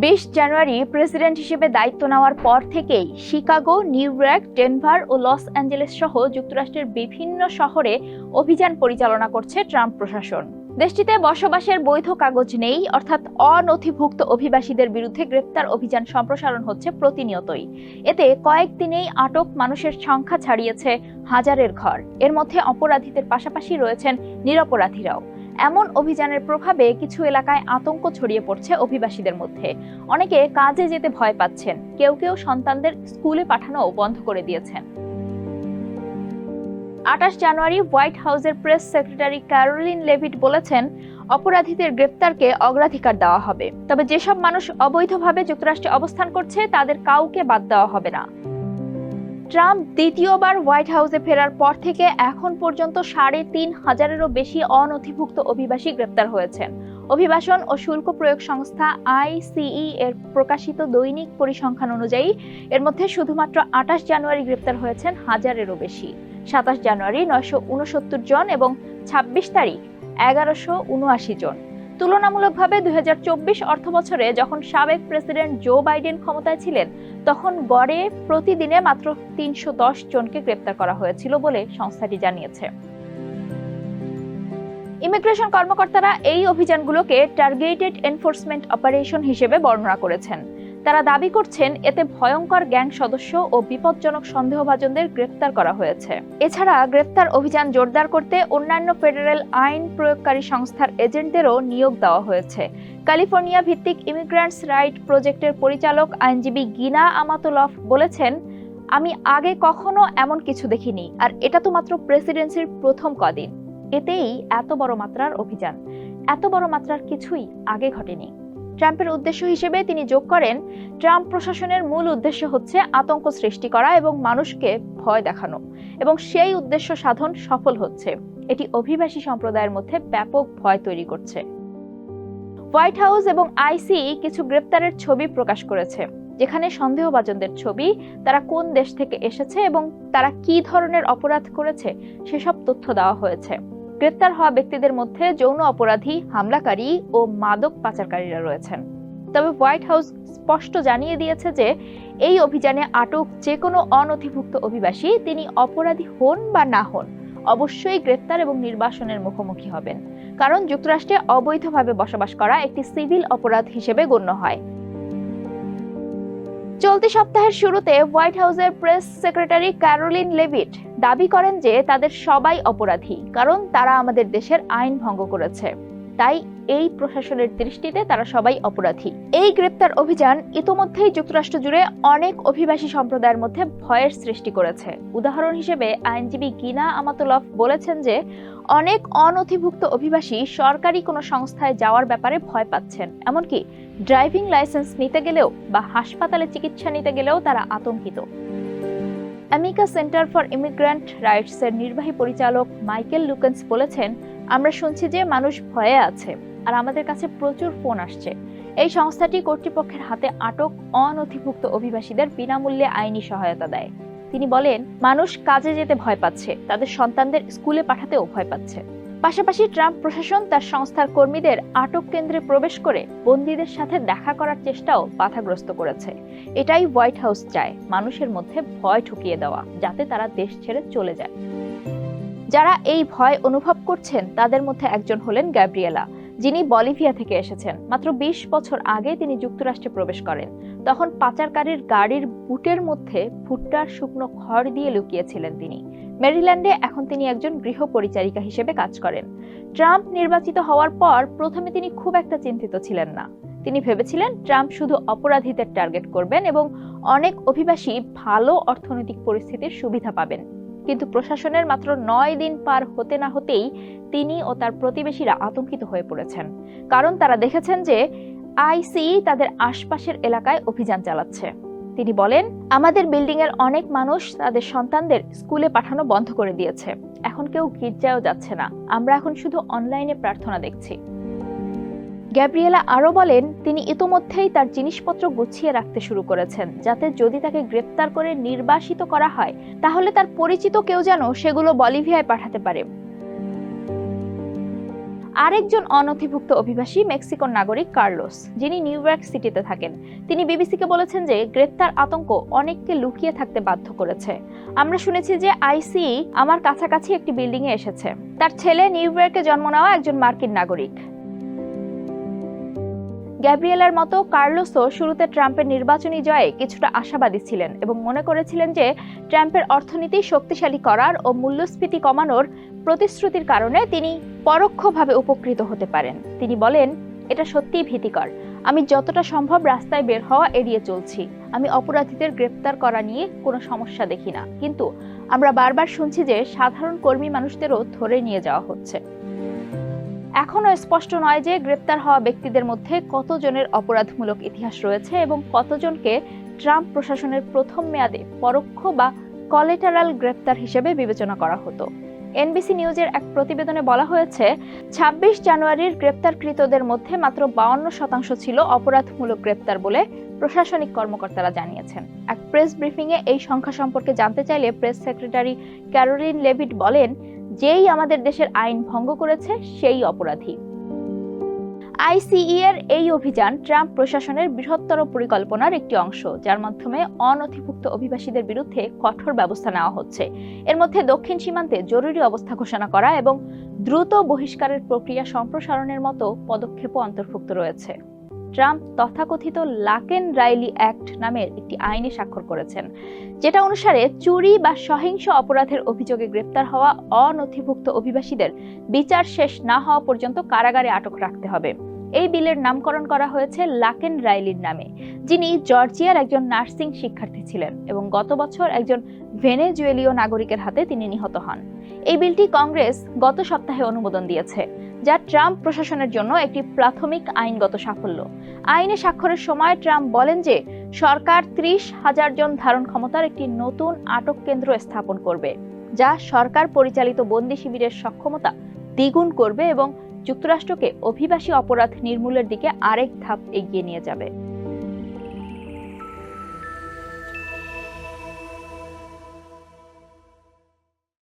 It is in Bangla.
20 জানুয়ারি প্রেসিডেন্ট হিসেবে দায়িত্ব নেওয়ার পর থেকেই শিকাগো, নিউ ইয়র্ক, ডেনভার ও লস অ্যাঞ্জেলেস সহ যুক্তরাষ্ট্রের বিভিন্ন শহরে অভিযান পরিচালনা করছে ট্রাম্প প্রশাসন। দেশটিতে বসবাসের বৈধ কাগজ নেই, অর্থাৎ অনথিভুক্ত অভিবাসীদের বিরুদ্ধে গ্রেপ্তার অভিযান সম্প্রসারণ হচ্ছে প্রতিনিয়তই। এতে কয়েকদিনেই আটক মানুষের সংখ্যা ছাড়িয়েছে হাজারের ঘর। এর মধ্যে অপরাধীদের পাশাপাশি রয়েছেন নিরপরাধীরাও। এমন অভিযানের প্রভাবে কিছু এলাকায় আতঙ্ক ছড়িয়ে পড়ছে অভিবাসীদের মধ্যে। অনেকে কাজে যেতে ভয় পাচ্ছেন, কেউ কেউ সন্তানদের স্কুলে পাঠানোও বন্ধ করে দিয়েছেন। 28 জানুয়ারি হোয়াইট হাউসের প্রেস সেক্রেটারি ক্যারোলিন লেভিট বলেছেন, অপরাধীদের গ্রেপ্তারকে অগ্রাধিকার দেওয়া হবে, তবে যেসব মানুষ অবৈধভাবে যুক্তরাষ্ট্রে অবস্থান করছে তাদের কাউকে বাদ দেওয়া হবে না। ট্রাম্প দ্বিতীয়বার হোয়াইট হাউসে ফেরার পর থেকে এখন পর্যন্ত 3,500-এরও বেশি অনথিভুক্ত অভিবাসী গ্রেপ্তার হয়েছেন। অভিবাসন ও শুল্ক প্রয়োগ সংস্থা ICE এর প্রকাশিত দৈনিক পরিসংখ্যান অনুযায়ী এর মধ্যে শুধুমাত্র 28 জানুয়ারি গ্রেপ্তার হয়েছেন 1000-এরও বেশি। 27 জানুয়ারি 969 জন এবং 26 তারিখ 1179 জন। তুলনামূলকভাবে 2024 অর্থবছরে যখন সাবেক প্রেসিডেন্ট জো বাইডেন ক্ষমতায় ছিলেন, তখন গড়ে প্রতিদিনে মাত্র 310 জনকে গ্রেপ্তার করা হয়েছিল বলে সংস্থাটি জানিয়েছে। ইমিগ্রেশন কর্মকর্তারা এই অভিযানগুলোকে টার্গেটেড এনফোর্সমেন্ট অপারেশন হিসেবে বর্ণনা করেছেন। তারা দাবি করছেন এতে ভয়ঙ্কর গ্যাং সদস্য ও বিপজ্জনক সন্দেহভাজনদের গ্রেপ্তার করা হয়েছে। এছাড়া গ্রেপ্তার অভিযান জোরদার করতে অন্যান্য ফেডারেল আইন প্রয়োগকারী সংস্থার এজেন্টদেরও নিয়োগ দেওয়া হয়েছে। ক্যালিফোর্নিয়া ভিত্তিক ইমিগ্রান্টস রাইট প্রজেক্টের পরিচালক আইনজীবী গিনা আমাতুলফ বলেছেন, আমি আগে কখনো এমন কিছু দেখিনি, আর এটা তো মাত্র প্রেসিডেন্সির প্রথম কদিন। এতেই এত বড় মাত্রার অভিযান, এত বড় মাত্রার কিছুই আগে ঘটেনি। ট্রাম্পের উদ্দেশ্য হিসেবে তিনি যোগ করেন, ট্রাম্প প্রশাসনের মূল উদ্দেশ্য হচ্ছে আতঙ্ক সৃষ্টি করা এবং মানুষকে ভয় দেখানো, এবং সেই উদ্দেশ্য সাধন সফল হচ্ছে। এটি অভিবাসী সম্প্রদায়ের মধ্যে ব্যাপক ভয় তৈরি করছে। হোয়াইট হাউস এবং ICE কিছু গ্রেপ্তারের ছবি প্রকাশ করেছে, যেখানে সন্দেহভাজনদের ছবি, তারা কোন দেশ থেকে এসেছে এবং তারা কি ধরনের অপরাধ করেছে সেসব তথ্য দেওয়া হয়েছে। গ্রেপ্তার হওয়া ব্যক্তিদের মধ্যে যৌন অপরাধী, হামলাকারী ও মাদক পাচারকারীরা রয়েছেন। তবে হোয়াইট হাউস স্পষ্ট জানিয়ে দিয়েছে যে এই অভিযানে আটক যে কোনো অনথিভুক্ত অভিবাসী, তিনি অপরাধী হন বা না হন, অবশ্যই গ্রেপ্তার এবং নির্বাসনের মুখোমুখি হবেন, কারণ যুক্তরাষ্ট্রে অবৈধভাবে বসবাস করা একটি সিভিল অপরাধ হিসেবে গণ্য হয়। চলতি সপ্তাহের শুরুতে হোয়াইট হাউসের প্রেস সেক্রেটারি ক্যারোলিন লেভিট দাবি করেন যে তাদের সবাই অপরাধী, কারণ তারা আমাদের দেশের আইন ভঙ্গ করেছে, তাই এই প্রশাসনের দৃষ্টিতে তারা সবাই অপরাধী। এই গ্রেপ্তার অভিযান ইতোমধ্যেই যুক্তরাষ্ট্র জুড়ে অনেক অভিবাসী সম্প্রদায়ের মধ্যে ভয়ের সৃষ্টি করেছে। উদাহরণ হিসেবে আইনজীবী গিনা আমাতুলফ বলেছেন যে অনেক অনথিভুক্ত অভিবাসী সরকারি কোনো সংস্থায় যাওয়ার ব্যাপারে ভয় পাচ্ছেন, এমনকি ড্রাইভিং লাইসেন্স নিতে গেলেও বা হাসপাতালে চিকিৎসা নিতে গেলেও তারা আতঙ্কিত। আমিকা সেন্টার ফর ইমিগ্রান্ট রাইটস এর নির্বাহী পরিচালক মাইকেল লুকেন্স বলেছেন, আমরা শুনছি যে মানুষ ভয়ে আছে, আর আমাদের কাছে প্রচুর ফোন আসছে। এই সংস্থাটি কর্তৃপক্ষের হাতে আটক অনথিভুক্ত অভিবাসীদের বিনামূল্যে আইনি সহায়তা দেয়। তিনি বলেন, মানুষ কাজে যেতে ভয় পাচ্ছে, তাদের সন্তানদের স্কুলে পাঠাতেও ভয় পাচ্ছে। পাশাপাশি ট্রাম্প প্রশাসন তার সংস্থার কর্মীদের আটক কেন্দ্রে প্রবেশ করে বন্দীদের সাথে দেখা করার চেষ্টাও বাধাগ্রস্ত করেছে। এটাই হোয়াইট হাউস চায়, মানুষের মধ্যে ভয় ঢুকিয়ে দেওয়া, যাতে তারা দেশ ছেড়ে চলে যায়। যারা এই ভয় অনুভব করছেন তাদের মধ্যে একজন হলেন গ্যাব্রিয়েলা, যিনি বলিভিয়া থেকে এসেছেন। মাত্র 20 বছর আগে তিনি যুক্তরাষ্ট্রে প্রবেশ করেন। তখন পাচারকারীর গাড়ির বুটের মধ্যে ভুট্টার শুকনো খড় দিয়ে লুকিয়েছিলেন তিনি। মেরিল্যান্ডে এখন তিনি একজন গৃহ পরিচারিকা হিসেবে কাজ করেন। ট্রাম্প নির্বাচিত হওয়ার পর প্রথমে তিনি খুব একটা চিন্তিত ছিলেন না। তিনি ভেবেছিলেন ট্রাম্প শুধু অপরাধীদের টার্গেট করবেন এবং অনেক অভিবাসী ভালো অর্থনৈতিক পরিস্থিতির সুবিধা পাবেন। কিন্তু প্রশাসনের মাত্র 9 দিন পার হতে না হতেই তিনি ও তার প্রতিবেশীরা আতঙ্কিত হয়ে পড়েছেন, কারণ তারা দেখেছেন যে ICE তাদের আশপাশের এলাকায় অভিযান চালাচ্ছে। তিনি বলেন, আমাদের বিল্ডিং এর অনেক মানুষ তাদের সন্তানদের স্কুলে পাঠানো বন্ধ করে দিয়েছে, এখন কেউ গির্জায়ও যাচ্ছে না, আমরা এখন শুধু অনলাইনে প্রার্থনা দেখছি। গ্যাব্রিয়েলা আরো বলেন, তিনি ইতোমধ্যেই তার জিনিসপত্র গুছিয়ে রাখতে শুরু করেছেন, যাতে যদি তাকে গ্রেপ্তার করে নির্বাসিত করা হয় তাহলে তার পরিচিত কেউ যেন সেগুলো বলিভিয়ায় পাঠাতে পারে। আরেকজন অনথিভুক্ত অভিবাসী মেক্সিকোর নাগরিক কার্লোস, যিনি নিউ ইয়র্ক সিটিতে থাকেন। তিনি বিবিসিকে বলেছেন যে গ্রেপ্তার আতঙ্ক অনেককে লুকিয়ে থাকতে বাধ্য করেছে। আমরা শুনেছি যে আইসি আমার কাছাকাছি একটি বিল্ডিং এ এসেছে। তার ছেলে নিউ ইয়র্কে জন্ম নেওয়া একজন মার্কিন নাগরিক। গ্যাব্রিয়েলার মতো কার্লোসও শুরুতে ট্রাম্পের নির্বাচনী জয়ে কিছুটা আশাবাদী ছিলেন এবং মনে করেছিলেন যে ট্রাম্পের অর্থনীতি শক্তিশালী করার ও মূল্যস্ফীতি কমানোর প্রতিশ্রুতির কারণে তিনি পরোক্ষভাবে উপকৃত হতে পারেন। তিনি বলেন, এটা সত্যিই ভীতিকর। আমি যতটা সম্ভব রাস্তায় বের হওয়া এড়িয়ে চলছি। আমি অপরাধীদের গ্রেপ্তার করা নিয়ে কোনো সমস্যা দেখি না, কিন্তু আমরা বারবার শুনছি যে সাধারণ কর্মী মানুষদেরও ধরে নিয়ে যাওয়া হচ্ছে। এখনো স্পষ্ট নয় যে গ্রেপ্তার হওয়া ব্যক্তিদের মধ্যে কতজনের অপরাধমূলক ইতিহাস রয়েছে এবং কতজনকে ট্রাম্প প্রশাসনের প্রথম মেয়াদে পরোক্ষ বা কলেটারাল গ্রেপ্তার হিসেবে বিবেচনা করা হতো। এনবিসি নিউজের এক প্রতিবেদনে বলা হয়েছে, ২৬ জানুয়ারির গ্রেপ্তারকৃতদের মধ্যে মাত্র ৫২% ছিল অপরাধমূলক গ্রেপ্তার বলে প্রশাসনিক কর্মকর্তারা জানিয়েছেন। এক প্রেস ব্রিফিংয়ে এই সংখ্যা সম্পর্কে জানতে চাইলে প্রেস সেক্রেটারি ক্যারোলিন লেভিট বলেন, যেই আমাদের দেশের আইন ভঙ্গ করেছে সেই অপরাধী। আইসিই এর এই অভিযান ট্রাম্প প্রশাসনের বৃহত্তর পরিকল্পনার একটি অংশ, যার মাধ্যমে অনথিভুক্ত অভিবাসীদের বিরুদ্ধে কঠোর ব্যবস্থা নেওয়া হচ্ছে। এর মধ্যে দক্ষিণ সীমান্তে জরুরি অবস্থা ঘোষণা করা এবং দ্রুত বহিষ্কারের প্রক্রিয়া সম্প্রসারণের মতো পদক্ষেপও অন্তর্ভুক্ত রয়েছে। ট্রাম্প তথাকথিত লাকেন রাইলি অ্যাক্ট নামের একটি আইনে স্বাক্ষর করেছেন, যেটা অনুসারে চুরি বা সহিংস অপরাধের অভিযোগে গ্রেপ্তার হওয়া অনথিভুক্ত অভিবাসীদের বিচার শেষ না হওয়া পর্যন্ত কারাগারে আটক রাখতে হবে। এই বিলের নামকরণ করা হয়েছে লাকেন রাইলির নামে, যিনি জর্জিয়ার একজন নার্সিং শিক্ষার্থী ছিলেন এবং গত বছর একজন ভেনেজুয়েলীয় নাগরিকের হাতে তিনি নিহত হন। এই বিলটি কংগ্রেস গত সপ্তাহে অনুমোদন দিয়েছে, যা ট্রাম্প প্রশাসনের জন্য একটি প্রাথমিক আইনগত সাফল্য। আইনে স্বাক্ষরের সময় ট্রাম্প বলেন যে সরকার ৩০,০০০ জন ধারণ ক্ষমতার একটি নতুন আটক কেন্দ্র স্থাপন করবে, যা সরকার পরিচালিত বন্দি শিবিরের সক্ষমতা দ্বিগুণ করবে এবং যুক্তরাষ্ট্রকে অভিবাসী অপরাধ নির্মূলের দিকে আরেক ধাপ এগিয়ে নিয়ে যাবে।